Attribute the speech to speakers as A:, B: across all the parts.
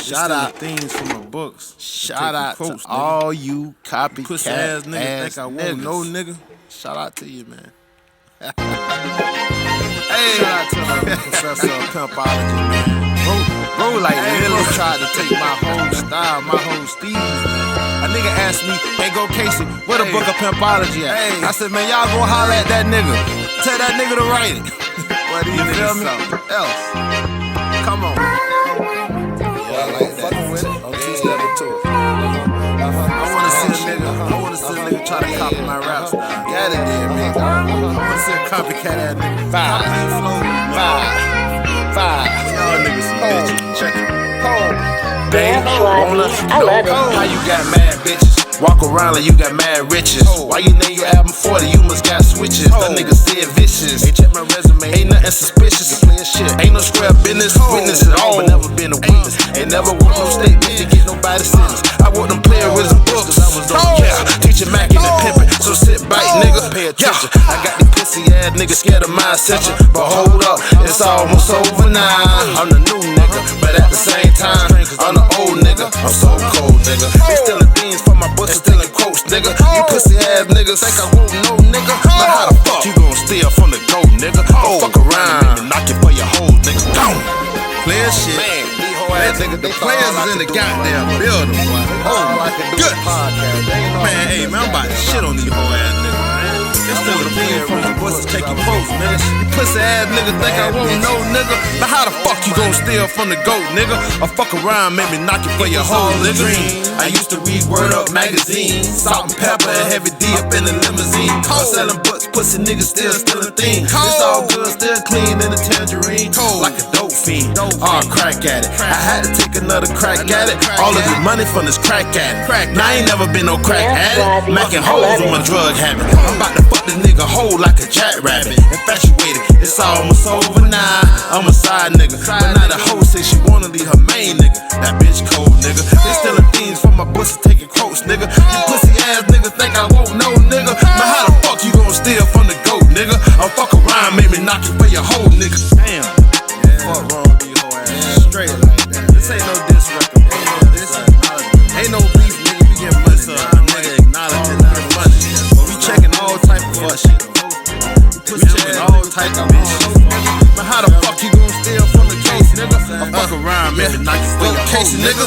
A: Shout out things from the books.
B: Shout out to all you copycat
A: Pussy ass niggas think I won't know, nigga.
B: Shout out to you, man.
A: Hey, shout out to Professor of Pimpology, man.
B: Bro, like literally tried to take my whole style, my whole steez, man. A nigga asked me, hey, go Casey, where the book of Pimpology at?
A: Hey.
B: I said, man, y'all go holler at that nigga. Tell that nigga to write it.
A: What do you feel me?
B: Something else. Come on.
A: Yeah, I like that.
B: Fucking with it.
A: Okay, level 2.
B: I wanna see a nigga try to copy my rap style.
A: Got it there, man.
B: I wanna see a copycat ass nigga.
A: Five.
B: Y'all niggas some bitches. Check it.
C: Damn, Swabby. I love it.
B: How you got mad bitches? Walk around like you got mad riches. Why you name your album 40? You must got switches. The nigga said vicious. Hey, check my resume. Ain't nothing suspicious. Clear shit. Ain't no square business. Witness at all, but never been a witness. Ain't never want no statement to get nobody sentenced. I want them plagiarism books. Yeah, teaching Mac and pimpin'. So sit back, nigga. Pay attention. I got these pussy ass niggas scared of my ascension. But hold up, it's almost over now. I'm the new nigga, but at the same time, I'm the old nigga. I'm so cold, nigga. They stealing things from my books and stealing quotes, nigga. You pussy ass niggas think I won't know, nigga. But how the fuck you gon' steal from the goat, nigga? Don't fuck around and knock it for your hoes, nigga. Go!
A: Clear shit.
B: Man,
A: The players is in the goddamn building, boy. Oh my good. Man, hey, man, I'm about to shit on these whole ass niggas, man. It's still a thing from the buses taking quotes, nigga. You pussy ass niggas think I won't know, nigga. But how the fuck you gon' steal from the goat, nigga? Or fuck around, make me knock it for your whole nigga.
B: I used to read Word Up magazine, Salt and Pepper and Heavy D up in the limousine. I'm selling butts, pussy niggas still stealing things. It's all good, still clean in the tangerine. Like a dope fiend, all crack at it. I had to take another crack at it. All of the money from this crack addict. Now I ain't never been no crack addict. Macking holes on my drug habit. I'm about to fuck this nigga whole like a jackrabbit. Infatuated, it's almost over now. I'm a side nigga, but now the hoe says she wanna leave her main nigga. That bitch cold, nigga. They stealing things from my pussy, taking quotes, nigga. You pussy ass niggas think I won't know, nigga. But how the fuck you gon' steal from the goat, nigga? I'll fuck around, make me knock it for your whole nigga. Damn. Fuck wrong with these whole ass. Straight like that. This ain't no diss record. Ain't no beef, nigga. We get money. Nigga acknowledge it, not money. But we checking all type of fuck shit. We checking all type of bitch. But how the fuck you gon' steal from the case, nigga? I'll fuck around, make me knock it for your case, nigga.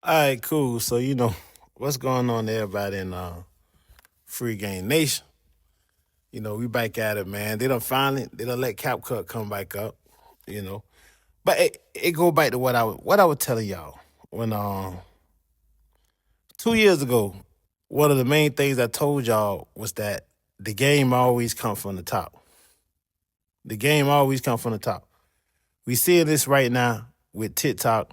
A: All right, cool. So, you know, what's going on to everybody in Free Game Nation? You know, we back at it, man. They done let CapCut come back up, you know. But it go back to what I was telling y'all. When 2 years ago, one of the main things I told y'all was that the game always comes from the top. The game always comes from the top. We see this right now with TikTok,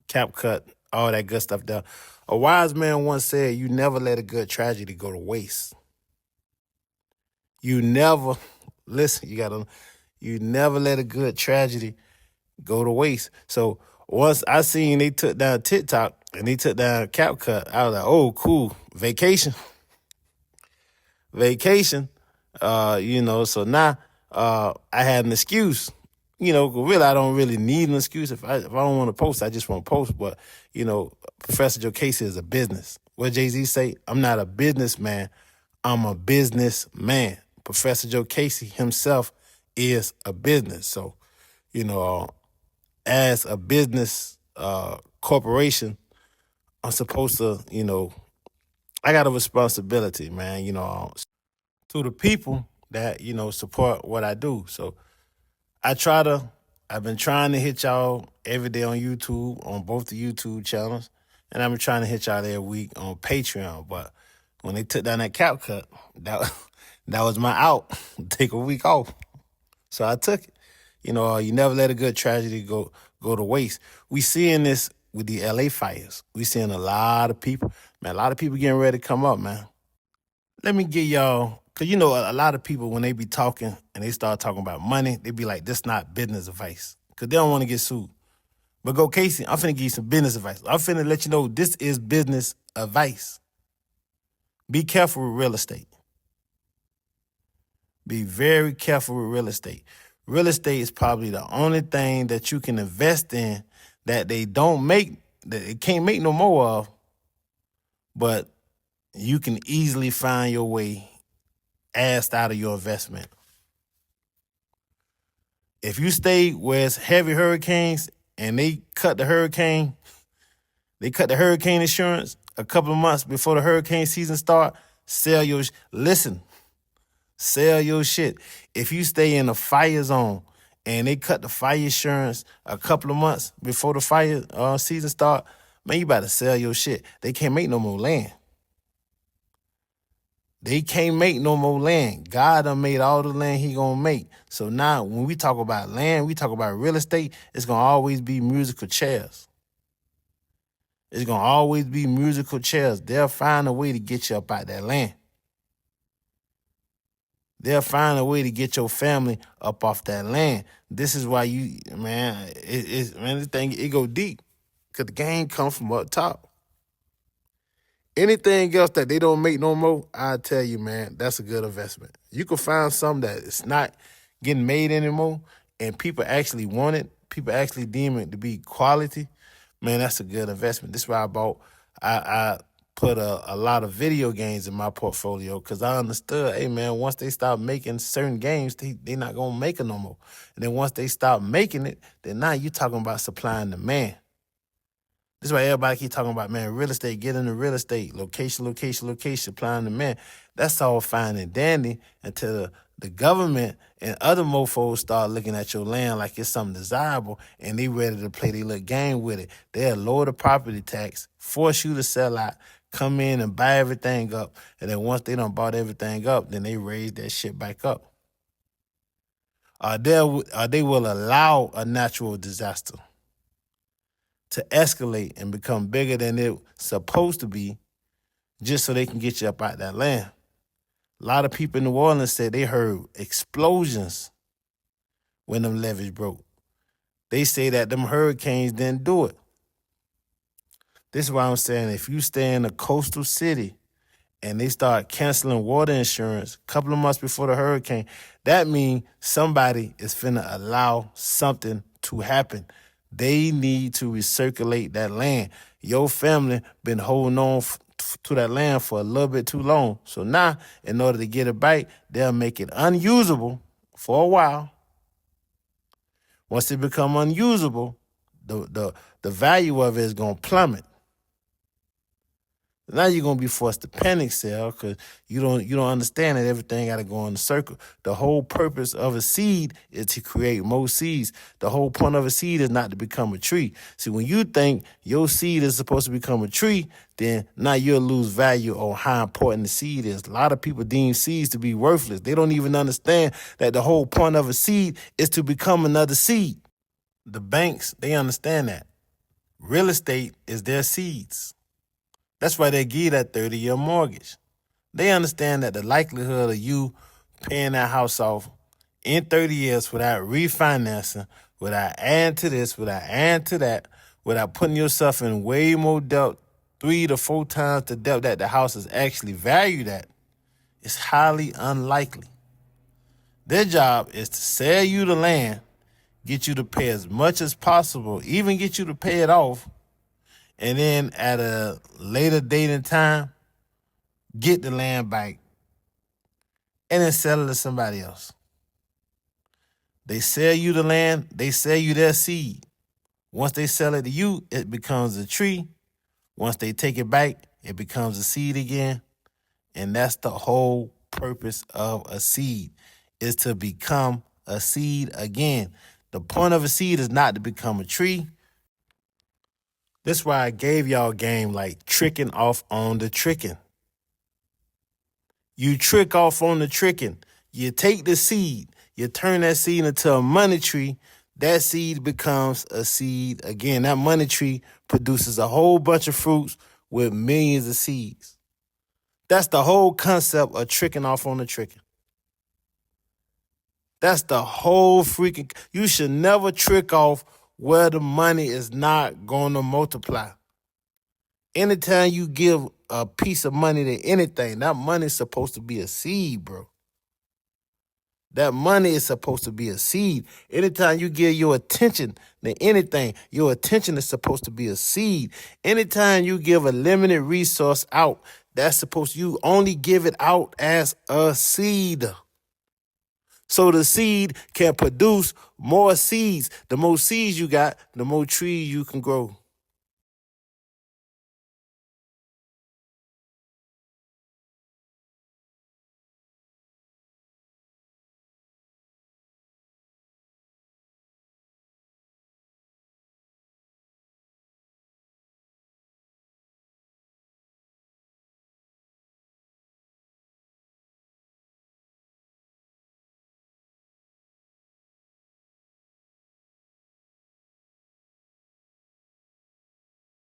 A: CapCut, all that good stuff there. A wise man once said, you never let a good tragedy go to waste. You never, listen, you never let a good tragedy go to waste. So once I seen they took down TikTok and they took down CapCut, I was like, oh, cool, vacation. You know, so now I had an excuse. You know, really, I don't really need an excuse. If I don't want to post, I just want to post. But, you know, Professor Joe Casey is a business. What Jay-Z say? I'm not a businessman. I'm a businessman. Professor Joe Casey himself is a business. So, you know, as a business corporation, I'm supposed to, you know, I got a responsibility, man, you know, to the people that, you know, support what I do. So I've been trying to hit y'all every day on YouTube, on both the YouTube channels, and I've been trying to hit y'all every week on Patreon. But When they took down that cap cut, that that was my out. Take a week off. So I took it. You know, you never let a good tragedy go to waste. We seeing this with the LA fires. We seeing a lot of people, man, a lot of people getting ready to come up, man. Let me get y'all, because you know a lot of people, when they be talking and they start talking about money, they be like, this not business advice, because they don't want to get sued. But go Casey, I'm finna give you some business advice. I'm finna let you know this is business advice. Be careful with real estate. Be very careful with real estate. Real estate is probably the only thing that you can invest in that they don't make, that it can't make no more of, but you can easily find your way assed out of your investment. If you stay where it's heavy hurricanes and they cut the hurricane insurance a couple of months before the hurricane season start, sell your shit. If you stay in a fire zone and they cut the fire insurance a couple of months before the fire season start, man, you better sell your shit. They can't make no more land. They can't make no more land. God done made all the land he gonna make. So now when we talk about land, we talk about real estate, it's gonna always be musical chairs. It's gonna always be musical chairs. They'll find a way to get you up out that land. They'll find a way to get your family up off that land. This is why this thing, it go deep. Because the game comes from up top. Anything else that they don't make no more, I tell you, man, that's a good investment. You can find something that it's not getting made anymore and people actually want it, people actually deem it to be quality, man, that's a good investment. This is why I put a lot of video games in my portfolio, because I understood, hey, man, once they stop making certain games, they not going to make it no more. And then once they stop making it, then now you're talking about supply and demand. This is why everybody keep talking about, man, real estate, get into real estate, location, supply and demand. That's all fine and dandy until the government and other mofos start looking at your land like it's something desirable and they ready to play their little game with it. They'll lower the property tax, force you to sell out, come in and buy everything up, and then once they done bought everything up, then they raise that shit back up. They will allow a natural disaster to escalate and become bigger than it's supposed to be just so they can get you up out that land. A lot of people in New Orleans said they heard explosions when them levees broke. They say that them hurricanes didn't do it. This is why I'm saying, if you stay in a coastal city and they start canceling water insurance a couple of months before the hurricane, that means somebody is finna allow something to happen. They need to recirculate that land. Your family been holding on to that land for a little bit too long. So now, in order to get it back, they'll make it unusable for a while. Once it become unusable, the value of it is going to plummet. Now you're going to be forced to panic sell because you don't understand that everything got to go in a circle. The whole purpose of a seed is to create more seeds. The whole point of a seed is not to become a tree. See, when you think your seed is supposed to become a tree, then now you'll lose value on how important the seed is. A lot of people deem seeds to be worthless. They don't even understand that the whole point of a seed is to become another seed. The banks, they understand that. Real estate is their seeds. That's why they give that 30-year mortgage. They understand that the likelihood of you paying that house off in 30 years without refinancing, without adding to this, without adding to that, without putting yourself in way more debt, 3 to 4 times the debt that the house is actually valued at, is highly unlikely. Their job is to sell you the land, get you to pay as much as possible, even get you to pay it off, and then at a later date and time, get the land back and then sell it to somebody else. They sell you the land, they sell you their seed. Once they sell it to you, it becomes a tree. Once they take it back, it becomes a seed again. And that's the whole purpose of a seed, is to become a seed again. The point of a seed is not to become a tree. That's why I gave y'all a game like tricking off on the tricking. You trick off on the tricking. You take the seed, you turn that seed into a money tree. That seed becomes a seed. Again, that money tree produces a whole bunch of fruits with millions of seeds. That's the whole concept of tricking off on the tricking. That's the whole freaking... You should never trick off where the money is not going to multiply. Anytime you give a piece of money to anything, that money is supposed to be a seed, bro. That money is supposed to be a seed. Anytime you give your attention to anything, your attention is supposed to be a seed. Anytime you give a limited resource out, you only give it out as a seed. So the seed can produce more seeds. The more seeds you got, the more trees you can grow.